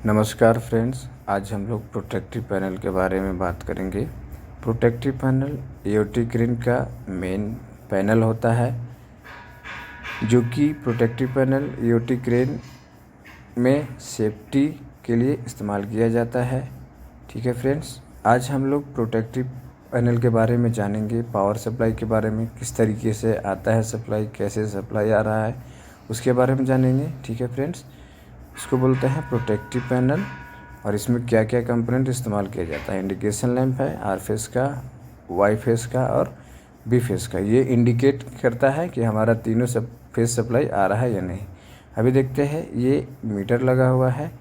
नमस्कार फ्रेंड्स, आज हम लोग प्रोटेक्टिव पैनल के बारे में बात करेंगे। प्रोटेक्टिव पैनल एओटी क्रेन का मेन पैनल होता है, जो कि प्रोटेक्टिव पैनल एओटी क्रेन में सेफ्टी के लिए इस्तेमाल किया जाता है। ठीक है फ्रेंड्स, आज हम लोग प्रोटेक्टिव पैनल के बारे में जानेंगे, पावर सप्लाई के बारे में, किस तरीके से आता है सप्लाई, कैसे सप्लाई आ रहा है, उसके बारे में जानेंगे। ठीक है फ्रेंड्स, इसको बोलते हैं प्रोटेक्टिव पैनल और इसमें क्या क्या कंपोनेंट इस्तेमाल किया जाता है। इंडिकेशन लैंप है, आर फेस का, वाई फेस का और बी फेस का। ये इंडिकेट करता है कि हमारा तीनों सब फेस सप्लाई आ रहा है या नहीं। अभी देखते हैं, ये मीटर लगा हुआ है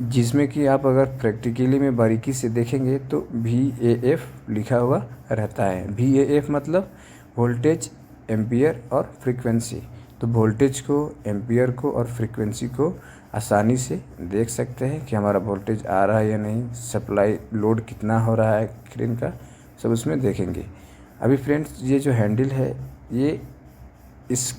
जिसमें कि आप अगर प्रैक्टिकली में बारीकी से देखेंगे तो VAF लिखा हुआ रहता है। VAF मतलब वोल्टेज, एम्पियर और फ्रीक्वेंसी। तो वोल्टेज को, एम्पियर को और फ्रीक्वेंसी को आसानी से देख सकते हैं कि हमारा वोल्टेज आ रहा है या नहीं, सप्लाई लोड कितना हो रहा है क्रेन का, सब उसमें देखेंगे। अभी फ्रेंड्स, ये जो हैंडल है, ये इस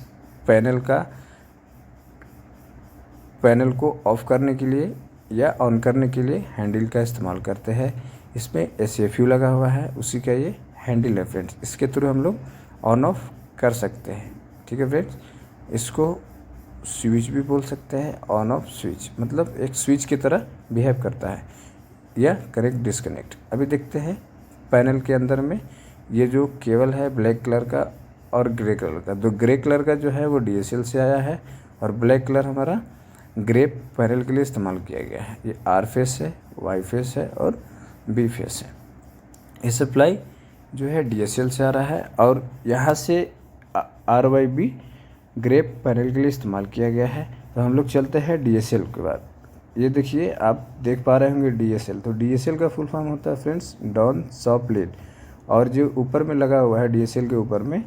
पैनल को ऑफ करने के लिए या ऑन करने के लिए हैंडल का इस्तेमाल करते हैं। इसमें SFU लगा हुआ है, उसी का ये हैंडल है फ्रेंड्स। इसके थ्रू हम लोग ऑन ऑफ कर सकते हैं। ठीक है फ्रेंड्स, इसको स्विच भी बोल सकते हैं, ऑन ऑफ स्विच मतलब एक स्विच की तरह बिहेव करता है, या कनेक्ट डिस्कनेक्ट। अभी देखते हैं पैनल के अंदर में ये जो केबल है ब्लैक कलर का और ग्रे कलर का। तो ग्रे कलर का जो है वो DSL से आया है और ब्लैक कलर हमारा ग्रे पैनल के लिए इस्तेमाल किया गया है। ये आर फेस है, वाई फेस है और बी फेस है। ये सप्लाई जो है DSL से आ रहा है और यहाँ से RYB ग्रे पैनल के लिए इस्तेमाल किया गया है। तो हम लोग चलते हैं DSL के बाद। ये देखिए, आप देख पा रहे होंगे DSL। तो DSL का फुल फॉर्म होता है फ्रेंड्स डाउन सॉफ्ट लीड, और जो ऊपर में लगा हुआ है DSL के ऊपर में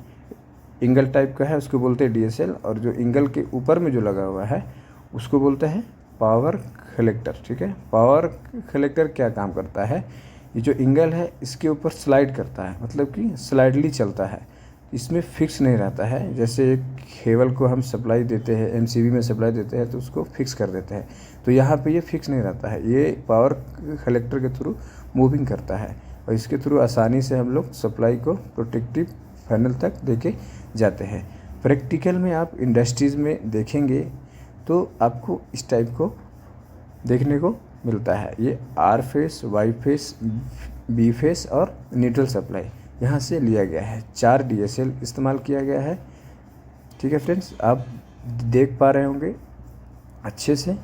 इंगल टाइप का है, उसको बोलते हैं DSL। और जो इंगल के ऊपर में जो लगा हुआ है उसको बोलते हैं पावर कलेक्टर। ठीक है, पावर कलेक्टर क्या काम करता है, ये जो इंगल है इसके ऊपर स्लाइड करता है, मतलब कि स्लाइडली चलता है, इसमें फिक्स नहीं रहता है। जैसे एक केबल को हम सप्लाई देते हैं, MCB में सप्लाई देते हैं तो उसको फिक्स कर देते हैं, तो यहाँ पे ये फिक्स नहीं रहता है, ये पावर कलेक्टर के थ्रू मूविंग करता है और इसके थ्रू आसानी से हम लोग सप्लाई को प्रोटेक्टिव पैनल तक लेके जाते हैं। प्रैक्टिकल में आप इंडस्ट्रीज़ में देखेंगे तो आपको इस टाइप को देखने को मिलता है। ये R phase, Y phase, B phase और न्यूट्रल सप्लाई यहाँ से लिया गया है। 4 DSL इस्तेमाल किया गया है। ठीक है फ्रेंड्स, आप देख पा रहे होंगे अच्छे से।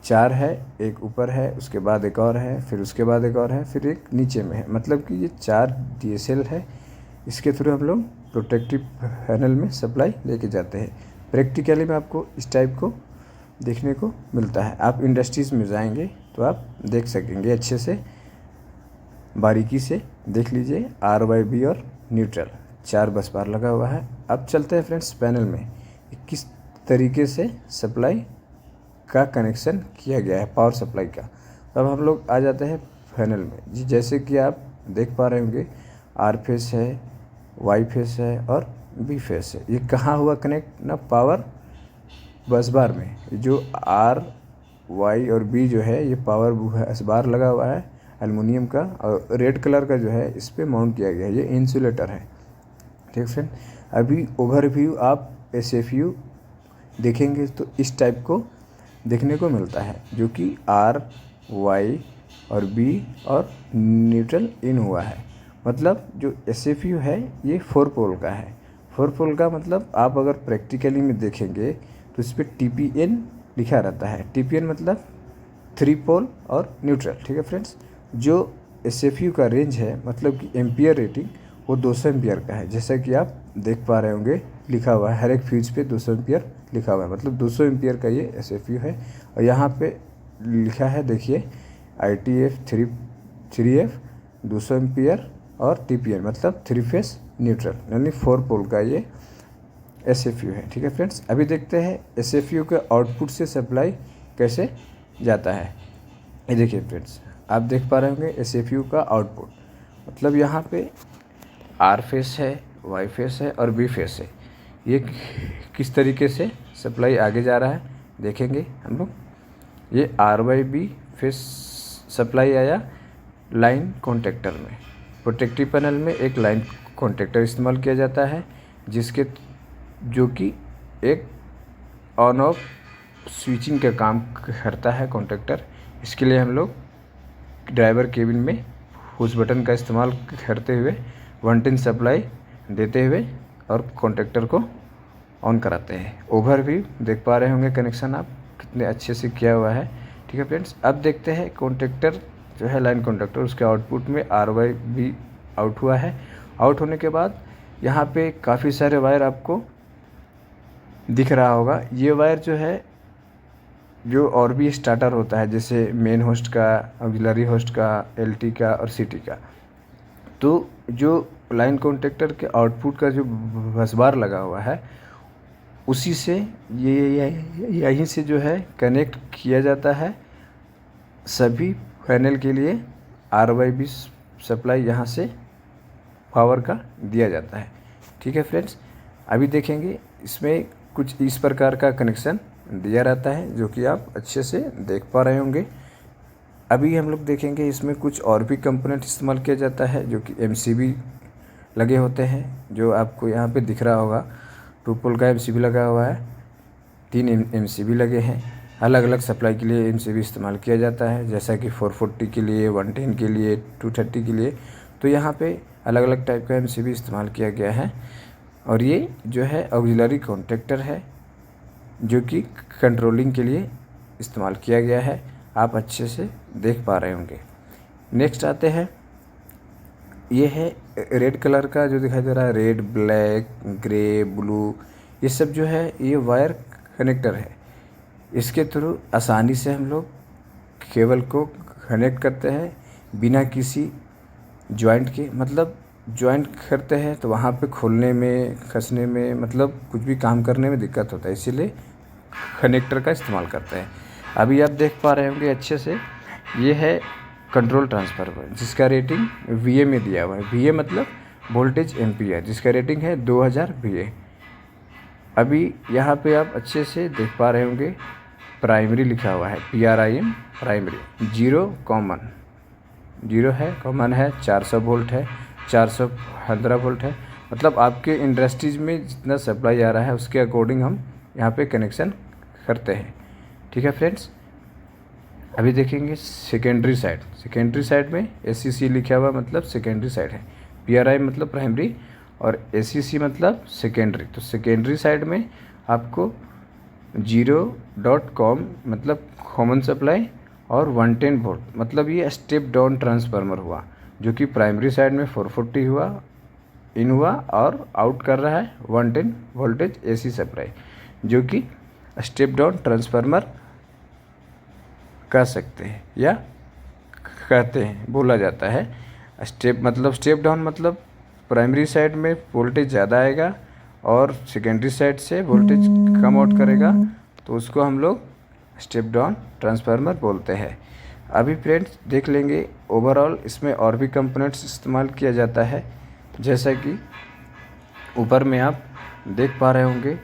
4 है, एक ऊपर है, उसके बाद एक और है, फिर उसके बाद एक और है, फिर एक नीचे में है, मतलब कि ये 4 DSL है। इसके थ्रू हम लोग प्रोटेक्टिव पैनल में सप्लाई लेके जाते हैं। प्रैक्टिकली में आपको इस टाइप को देखने को मिलता है। आप इंडस्ट्रीज़ में जाएंगे तो आप देख सकेंगे, अच्छे से बारीकी से देख लीजिए। RYB और न्यूट्रल 4 बस बार लगा हुआ है। अब चलते हैं फ्रेंड्स पैनल में किस तरीके से सप्लाई का कनेक्शन किया गया है, पावर सप्लाई का। अब हम लोग आ जाते हैं पैनल में जी। जैसे कि आप देख पा रहे होंगे, आर फेस है, वाई फेस है और बी फेस है। ये कहाँ हुआ कनेक्ट ना, पावर बस बार में। जो R, Y और B जो है ये पावर बस बार लगा हुआ है एल्युमिनियम का, और रेड कलर का जो है इस पर माउंट किया गया है, ये इंसुलेटर है। ठीक फ्रेंड, अभी ओवरव्यू आप SFU देखेंगे तो इस टाइप को देखने को मिलता है, जो कि R, Y और B और न्यूट्रल इन हुआ है। मतलब जो SFU है ये 4 पोल का है। 4 पोल का मतलब आप अगर प्रैक्टिकली में देखेंगे तो इस पर TPN लिखा रहता है। TPN मतलब 3 पोल और न्यूट्रल। ठीक है फ्रेंड्स, जो SFU का रेंज है, मतलब कि एम्पियर रेटिंग, वो 200 एम्पियर का है। जैसा कि आप देख पा रहे होंगे लिखा हुआ है, हर एक फ्यूज पे 200 एम्पियर लिखा हुआ है, मतलब 200 एम्पियर का ये SFU है। और यहाँ पे लिखा है, देखिए, ITF 3F 200 एम्पियर और TPN मतलब 3 फेस न्यूट्रल, यानी 4 पोल का ये SFU है। ठीक है फ्रेंड्स, अभी देखते हैं SFU के आउटपुट से सप्लाई कैसे जाता है। ये देखिए फ्रेंड्स, आप देख पा रहे होंगे SFU का आउटपुट, मतलब यहाँ पे आर फेस है, वाई फेस है और बी फेस है। ये किस तरीके से सप्लाई आगे जा रहा है देखेंगे हम लोग। ये RYB फेस सप्लाई आया लाइन कॉन्टेक्टर में। प्रोटेक्टिव पैनल में एक लाइन कॉन्टेक्टर इस्तेमाल किया जाता है जो कि एक ऑन ऑफ स्विचिंग का काम करता है कॉन्टेक्टर। इसके लिए हम लोग ड्राइवर केबिन में पुश बटन का इस्तेमाल करते हुए 110 सप्लाई देते हुए और कॉन्टेक्टर को ऑन कराते हैं। ओवर भी देख पा रहे होंगे कनेक्शन आप कितने अच्छे से किया हुआ है। ठीक है फ्रेंड्स, अब देखते हैं कॉन्टेक्टर जो है लाइन कॉन्टेक्टर, उसके आउटपुट में RYB आउट हुआ है। आउट होने के बाद यहाँ पे काफ़ी सारे वायर आपको दिख रहा होगा। ये वायर जो है जो और भी स्टार्टर होता है, जैसे मेन होस्ट का, ऑक्सिलरी होस्ट का, LT का और CT का। तो जो लाइन कॉन्टेक्टर के आउटपुट का जो बसबार लगा हुआ है उसी से यहीं से जो है कनेक्ट किया जाता है सभी पैनल के लिए। RYB सप्लाई यहाँ से पावर का दिया जाता है। ठीक है फ्रेंड्स, अभी देखेंगे इसमें कुछ इस प्रकार का कनेक्शन दिया रहता है जो कि आप अच्छे से देख पा रहे होंगे। अभी हम लोग देखेंगे इसमें कुछ और भी कंपोनेंट इस्तेमाल किया जाता है जो कि MCB लगे होते हैं, जो आपको यहाँ पे दिख रहा होगा। 2 पोल का MCB लगा हुआ है, 3 MCB लगे हैं। अलग अलग सप्लाई के लिए MCB इस्तेमाल किया जाता है, जैसा कि 440 के लिए, 110 के लिए, 230 के लिए। तो यहाँ पे अलग अलग टाइप का MCB इस्तेमाल किया गया है। और ये जो है ऑक्सिलरी कॉन्टेक्टर है जो कि कंट्रोलिंग के लिए इस्तेमाल किया गया है। आप अच्छे से देख पा रहे होंगे। नेक्स्ट आते हैं, ये है रेड कलर का जो दिखाई दे रहा है, रेड, ब्लैक, ग्रे, ब्लू, ये सब जो है ये वायर कनेक्टर है। इसके थ्रू आसानी से हम लोग केबल को कनेक्ट करते हैं बिना किसी जॉइंट के। मतलब जॉइंट करते हैं तो वहाँ पे खोलने में, कसने में, मतलब कुछ भी काम करने में दिक्कत होता है, इसीलिए कनेक्टर का इस्तेमाल करते हैं। अभी आप देख पा रहे होंगे अच्छे से, ये है कंट्रोल ट्रांसफार्मर जिसका रेटिंग VA में दिया हुआ है। VA मतलब वोल्टेज एम्पियर, जिसका रेटिंग है 2000 VA। अभी यहाँ पे आप अच्छे से देख पा रहे होंगे प्राइमरी लिखा हुआ है, PRIM प्राइमरी। 0 कॉमन, 0 है, कॉमन है, 400 वोल्ट है, 415 वोल्ट है। मतलब आपके इंडस्ट्रीज में जितना सप्लाई आ रहा है उसके अकॉर्डिंग हम यहाँ पे कनेक्शन करते हैं। ठीक है फ्रेंड्स, अभी देखेंगे सेकेंडरी साइड। सेकेंडरी साइड में ACC लिखा हुआ मतलब सेकेंडरी साइड है, PRI मतलब प्राइमरी और ACC मतलब सेकेंडरी। तो सेकेंडरी साइड में आपको 0.com मतलब कॉमन सप्लाई और 110 वोल्ट मतलब ये स्टेप डाउन ट्रांसफार्मर हुआ, जो कि प्राइमरी साइड में 440 हुआ, इन हुआ और आउट कर रहा है 110 वोल्टेज AC सप्लाई, जो कि स्टेप डाउन ट्रांसफार्मर कह सकते हैं या कहते हैं, बोला जाता है। स्टेप डाउन मतलब प्राइमरी साइड में वोल्टेज ज़्यादा आएगा और सेकेंडरी साइड से वोल्टेज कम आउट करेगा, तो उसको हम लोग स्टेप डाउन ट्रांसफार्मर बोलते हैं। अभी फ्रेंड्स देख लेंगे ओवरऑल इसमें और भी कंपोनेंट्स इस्तेमाल किया जाता है, जैसा कि ऊपर में आप देख पा रहे होंगे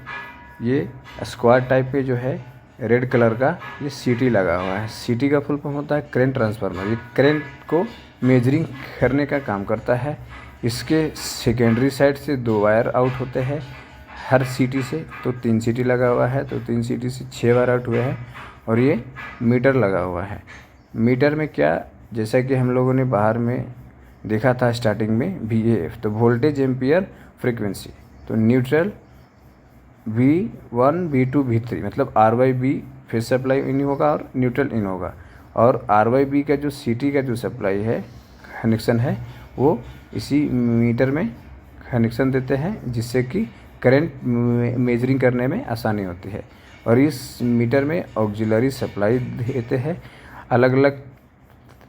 ये स्क्वायर टाइप के जो है रेड कलर का ये CT लगा हुआ है। CT का फुल फॉर्म होता है करंट ट्रांसफार्मर। ये करंट को मेजरिंग करने का काम करता है। इसके सेकेंडरी साइड से 2 वायर आउट होते हैं हर CT से, तो 3 CT लगा हुआ है, तो 3 CT से 6 वायर आउट हुए हैं। और ये मीटर लगा हुआ है। मीटर में क्या, जैसा कि हम लोगों ने बाहर में देखा था स्टार्टिंग में VAF, तो वोल्टेज एम्पियर फ्रीक्वेंसी, तो न्यूट्रल V1 V2 V3 मतलब RYB फेज सप्लाई इन होगा और न्यूट्रल इन होगा। और RYB का जो CT का जो सप्लाई है कनेक्शन है वो इसी मीटर में कनेक्शन देते हैं, जिससे कि करंट मेजरिंग करने में आसानी होती है। और इस मीटर में ऑक्सिलरी सप्लाई देते हैं। अलग अलग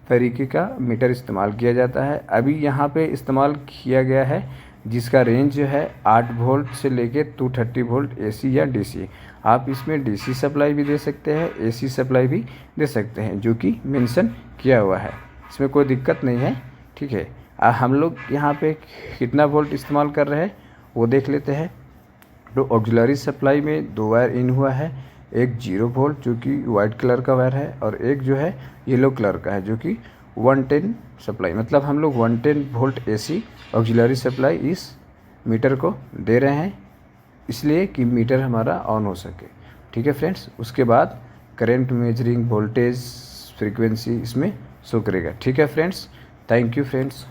तरीके का मीटर इस्तेमाल किया जाता है। अभी यहाँ पे इस्तेमाल किया गया है जिसका रेंज जो है 8 वोल्ट से लेके 230 वोल्ट AC या DC। आप इसमें DC सप्लाई भी दे सकते हैं, AC सप्लाई भी दे सकते हैं, जो कि मेंशन किया हुआ है। इसमें कोई दिक्कत नहीं है। ठीक है, हम लोग यहाँ पे कितना वोल्ट इस्तेमाल कर रहे हैं वो देख लेते हैं। तो ऑक्सिलरी सप्लाई में 2 वायर इन हुआ है, एक 0 वोल्ट जो कि वाइट कलर का वायर है, और एक जो है येलो कलर का है जो कि 110 सप्लाई, मतलब हम लोग 110 वोल्ट एसी ऑक्सिलरी सप्लाई इस मीटर को दे रहे हैं, इसलिए कि मीटर हमारा ऑन हो सके। ठीक है फ्रेंड्स, उसके बाद करंट मेजरिंग, वोल्टेज, फ्रीक्वेंसी इसमें शो करेगा। ठीक है फ्रेंड्स, थैंक यू फ्रेंड्स।